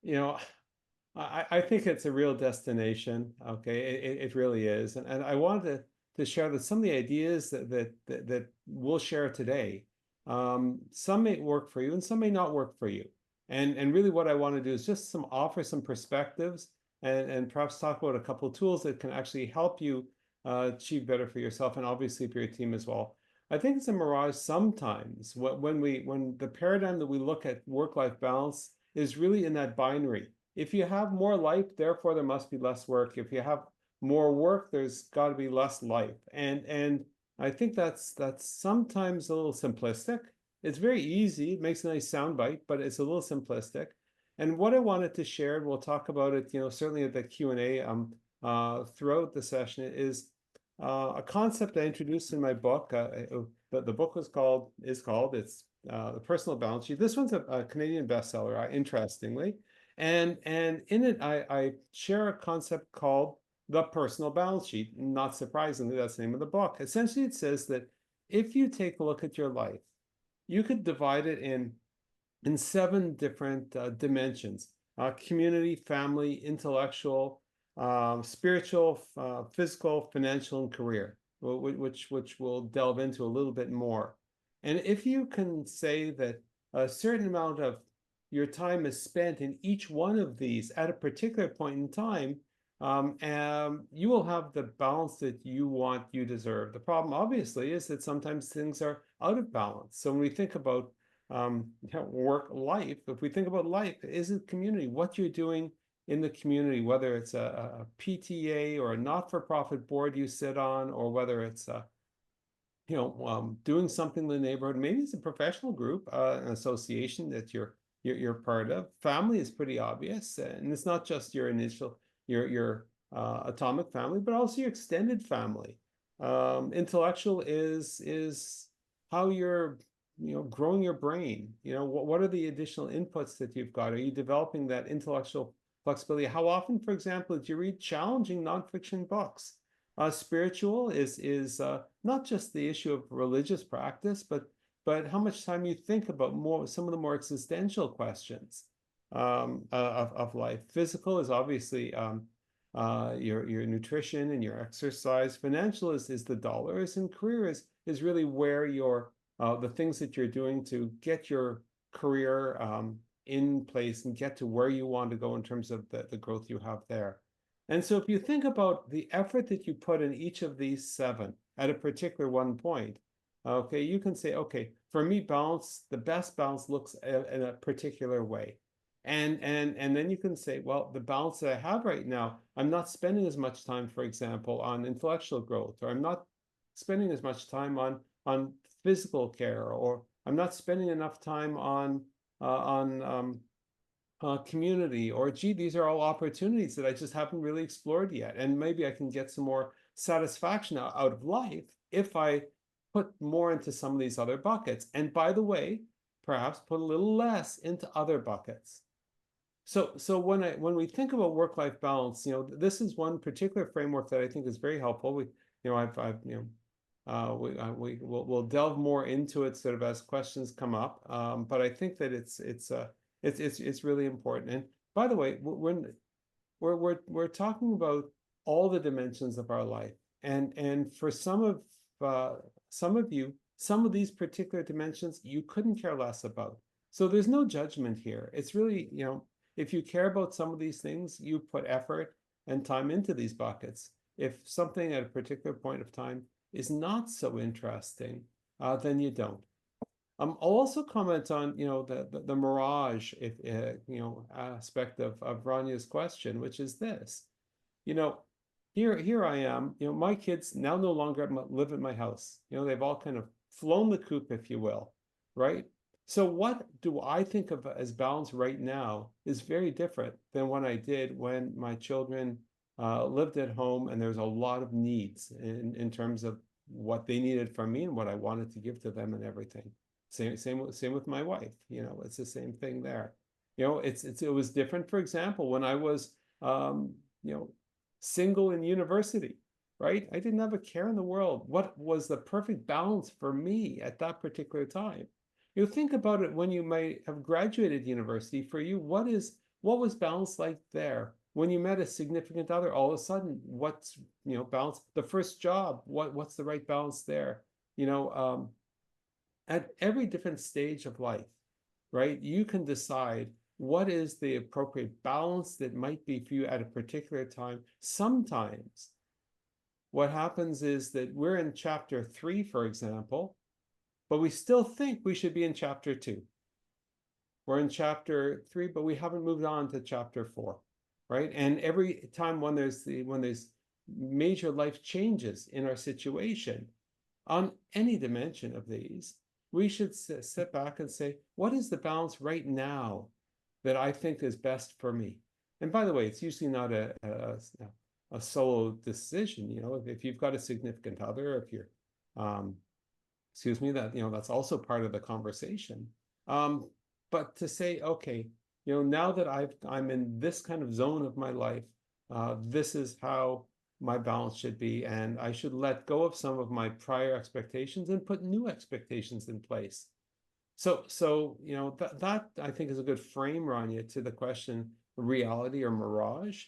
You know, I think it's a real destination. Okay, it really is, and I wanted to share that some of the ideas that we'll share today, some may work for you and some may not work for you. And really, what I want to do is just offer some perspectives and perhaps talk about a couple of tools that can actually help you achieve better for yourself and obviously for your team as well. I think it's a mirage sometimes when the paradigm that we look at work-life balance is really in that binary. If you have more life, therefore there must be less work. If you have more work, there's got to be less life. And I think that's sometimes a little simplistic. It's very easy. It makes a nice soundbite, but it's a little simplistic. And what I wanted to share, and we'll talk about it, certainly at the Q&A throughout the session, is a concept I introduced in my book. The book is called it's The Personal Balance Sheet. This one's a Canadian bestseller, interestingly. And in it, I share a concept called the personal balance sheet. Not surprisingly, that's the name of the book. Essentially, it says that if you take a look at your life, you could divide it in 7 different dimensions: community, family, intellectual, spiritual, physical, financial, and career, which we'll delve into a little bit more. And if you can say that a certain amount of your time is spent in each one of these at a particular point in time, you will have the balance that you deserve. The problem, obviously, is that sometimes things are out of balance. So when we think about work life, if we think about life, is it community? What you're doing in the community, whether it's a PTA or a not-for-profit board you sit on, or whether it's doing something in the neighborhood. Maybe it's a professional group, an association that you're part of. Family is pretty obvious, and it's not just your atomic family, but also your extended family. Intellectual is how you're growing your brain. What are the additional inputs that you've got? Are you developing that intellectual flexibility? How often, for example, do you read challenging nonfiction books? Spiritual is not just the issue of religious practice, but how much time you think about some of the more existential questions of life. Physical is obviously your nutrition and your exercise. Financial is the dollars, and career is really where the things that you're doing to get your career in place and get to where you want to go in terms of the growth you have there. And so if you think about the effort that you put in each of these 7 at a particular one point, okay, you can say, okay, for me, the best balance looks in a particular way. And then you can say, well, the balance that I have right now, I'm not spending as much time, for example, on intellectual growth, or I'm not spending as much time on physical care, or I'm not spending enough time on community, or gee, these are all opportunities that I just haven't really explored yet. And maybe I can get some more satisfaction out of life if I put more into some of these other buckets. And by the way, perhaps put a little less into other buckets. So when we think about work-life balance, this is one particular framework that I think is very helpful. We'll delve more into it sort of as questions come up. But I think that it's really important. And by the way, when we're talking about all the dimensions of our life, and for some of you, some of these particular dimensions you couldn't care less about. So there's no judgment here. It's really, if you care about some of these things, you put effort and time into these buckets. If something at a particular point of time is not so interesting, then you don't. I'll also comment on the mirage aspect of Ranya's question, which is this. Here I am. My kids now no longer live at my house. They've all kind of flown the coop, if you will, right? So what do I think of as balance right now is very different than what I did when my children lived at home, and there's a lot of needs in terms of what they needed from me and what I wanted to give to them and everything. Same with my wife. It's the same thing there. It was different, for example, when I was single in university, right? I didn't have a care in the world. What was the perfect balance for me at that particular time? You think about it when you might have graduated university. For you, what was balance like there? When you met a significant other, all of a sudden, what's, balance? The first job, what's the right balance there? You know, at every different stage of life, right? You can decide what is the appropriate balance that might be for you at a particular time. Sometimes what happens is that we're in chapter 3, for example, but we still think we should be in chapter 2. We're in chapter 3, but we haven't moved on to chapter 4, right? And every time when there's major life changes in our situation, on any dimension of these, we should sit back and say, what is the balance right now that I think is best for me? And by the way, it's usually not a solo decision. If you've got a significant other, if you're, excuse me, that's also part of the conversation. But to say, okay, now that I'm in this kind of zone of my life, this is how my balance should be, and I should let go of some of my prior expectations and put new expectations in place. So that I think is a good frame, Rania, to the question, reality or mirage.